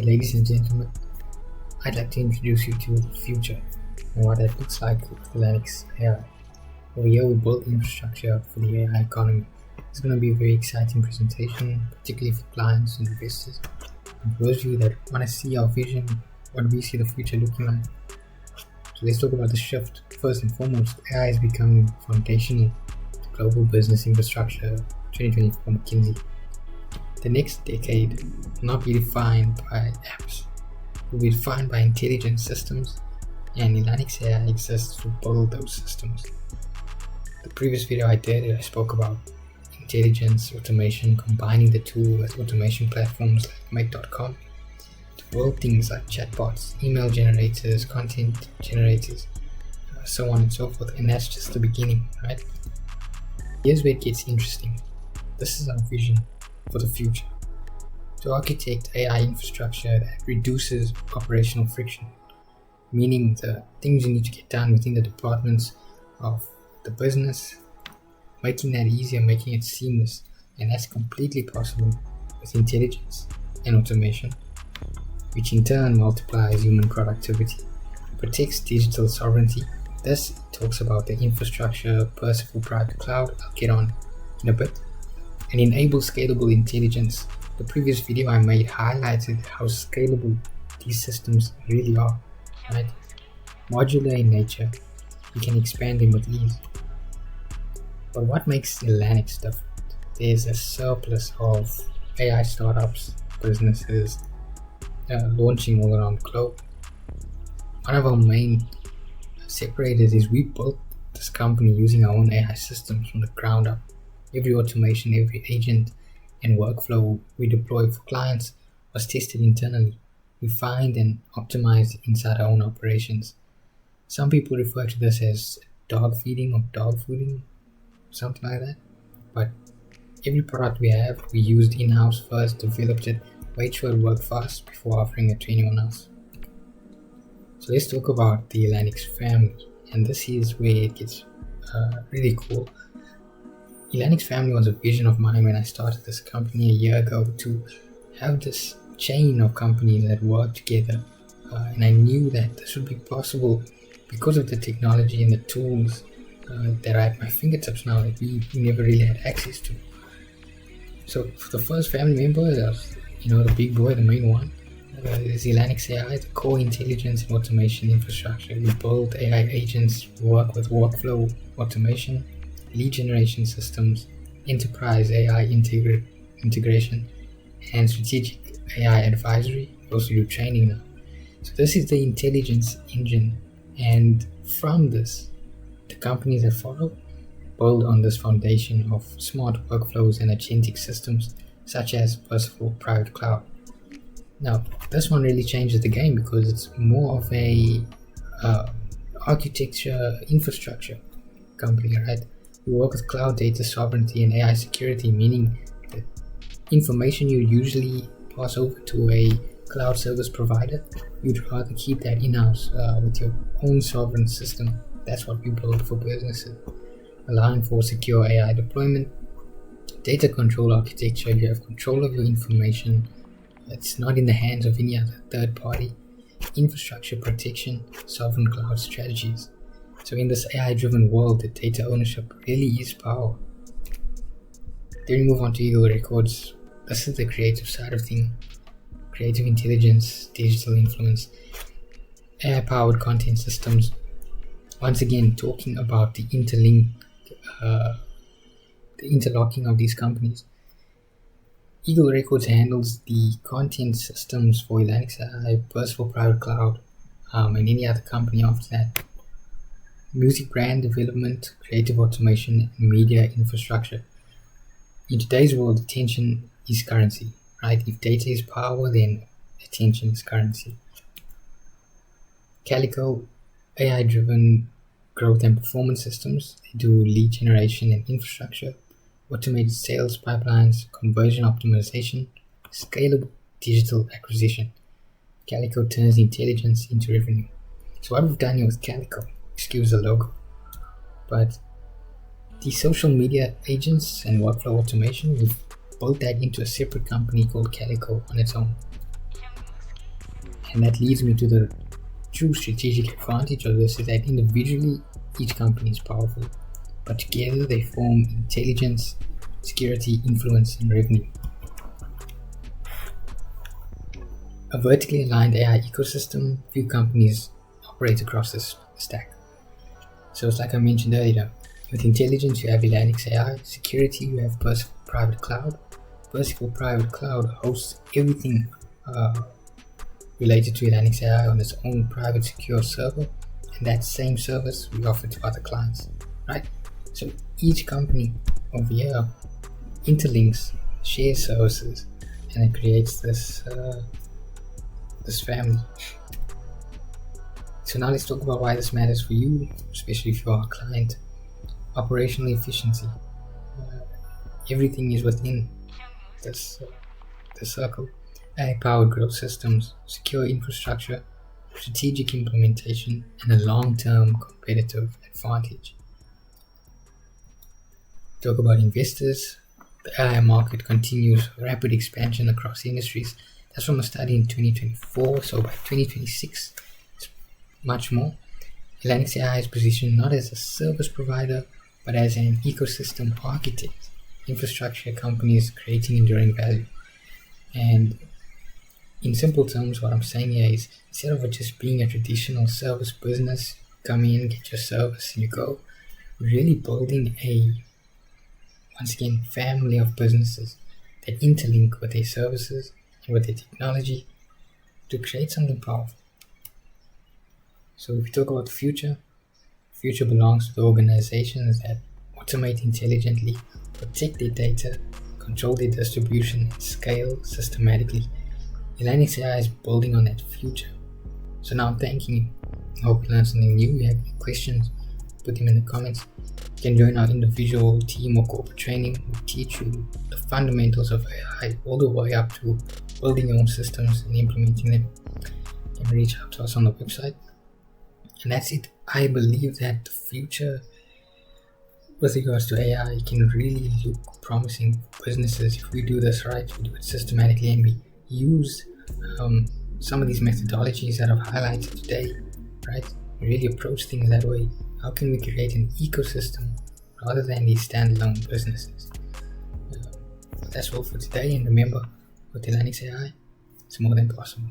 Ladies and gentlemen, I'd like to introduce you to the future and what that looks like with Elanix AI. Over here, we build infrastructure for the AI economy. It's going to be a very exciting presentation, particularly for clients and investors. And for those of you that want to see our vision, what we see the future looking like. So let's talk about the shift. First and foremost, AI is becoming foundational to global business infrastructure. 2024 McKinsey. The next decade will not be defined by apps. It will be defined by intelligent systems, and Elanix AI exists to build those systems. The previous video I did, I spoke about intelligence, automation, combining the two with automation platforms like Make.com to build things like chatbots, email generators, content generators, so on and so forth. And that's just the beginning, right? Here's where it gets interesting. This is our vision for the future. To architect AI infrastructure that reduces operational friction, meaning the things you need to get done within the departments of the business, making that easier, making it seamless, and that's completely possible with intelligence and automation, which in turn multiplies human productivity, protects digital sovereignty. This talks about the infrastructure, Percival private cloud, I'll get on in a bit, and enables scalable intelligence. The previous video I made highlighted how scalable these systems really are, right? Modular in nature, you can expand them with ease. But what makes Elanix different? There's a surplus of AI startups, businesses launching all around the globe. One of our main separators is we built this company using our own AI systems from the ground up. Every automation, every agent and workflow we deploy for clients was tested internally, refined and optimized inside our own operations. Some people refer to this as dog feeding or dog fooding, something like that. But every product we have, we used in-house first, developed it, made sure it worked fast before offering it to anyone else. So let's talk about the Elanix family, and this is where it gets really cool. Elanix family was a vision of mine when I started this company a year ago, to have this chain of companies that work together, and I knew that this would be possible because of the technology and the tools that are at my fingertips now that we never really had access to. So for the first family member, the big boy, the main one, is Elanix AI, the core intelligence and automation infrastructure. We build AI agents, work with workflow automation, lead generation systems, enterprise AI integration, and strategic AI advisory. We also do training now. So this is the intelligence engine, and from this, the companies that follow build on this foundation of smart workflows and agentic systems such as Percival private cloud. Now, this one really changes the game because it's more of a architecture infrastructure company, right? We work with cloud data sovereignty and AI security, meaning that information you usually pass over to a cloud service provider, you'd rather keep that in-house with your own sovereign system. That's what we build for businesses, allowing for secure AI deployment, data control architecture. You have control of your information. It's not in the hands of any other third party. Infrastructure protection, sovereign cloud strategies. So in this AI-driven world, the data ownership really is power. Then we move on to Eagle Records. This is the creative side of things. Creative intelligence, digital influence, AI-powered content systems. Once again, talking about the interlocking of these companies. Eagle Records handles the content systems for Elanix AI, Percival private cloud, and any other company after that. Music brand development, creative automation, and media infrastructure. In today's world, attention is currency, right? If data is power, then attention is currency. Calico, AI-driven growth and performance systems. They do lead generation and infrastructure, automated sales pipelines, conversion optimization, scalable digital acquisition. Calico turns intelligence into revenue. So what we've done here with Calico, excuse the logo, but the social media agents and workflow automation, we've built that into a separate company called Calico on its own. And that leads me to the true strategic advantage of this, is that individually each company is powerful, but together they form intelligence, security, influence, and revenue. A vertically aligned AI ecosystem, few companies operate across this stack. So it's like I mentioned earlier, with intelligence you have Elanix AI, security you have Percival Private Cloud. Percival Private Cloud hosts everything related to Elanix AI on its own private secure server, and that same service we offer to other clients, right? So each company over here interlinks, shares services, and it creates this family. So now let's talk about why this matters for you, especially if you're a client. Operational efficiency. Everything is within this circle. AI-powered growth systems, secure infrastructure, strategic implementation, and a long-term competitive advantage. Talk about investors. The AI market continues rapid expansion across industries. That's from a study in 2024, so by 2026, it's much more. Elanix AI is positioned not as a service provider, but as an ecosystem architect, infrastructure companies creating enduring value. And in simple terms, what I'm saying here is, instead of it just being a traditional service business, come in, get your service, and you go, really building a, once again, family of businesses that interlink with their services and with their technology to create something powerful. So if we talk about the future belongs to the organizations that automate intelligently, protect their data, control their distribution, and scale systematically. Elanix AI is building on that future. So now I'm thanking you. I hope you learned something new. If you have any questions, put them in the comments. You can join our individual team or corporate training. We teach you the fundamentals of AI all the way up to building your own systems and implementing them. You can reach out to us on the website. And that's it. I believe that the future with regards to AI can really look promising for businesses if we do this right, we do it systematically, and we use some of these methodologies that I've highlighted today, right? We really approach things that way. How can we create an ecosystem rather than these standalone businesses? That's all for today, and remember, with Elanix AI, it's more than possible.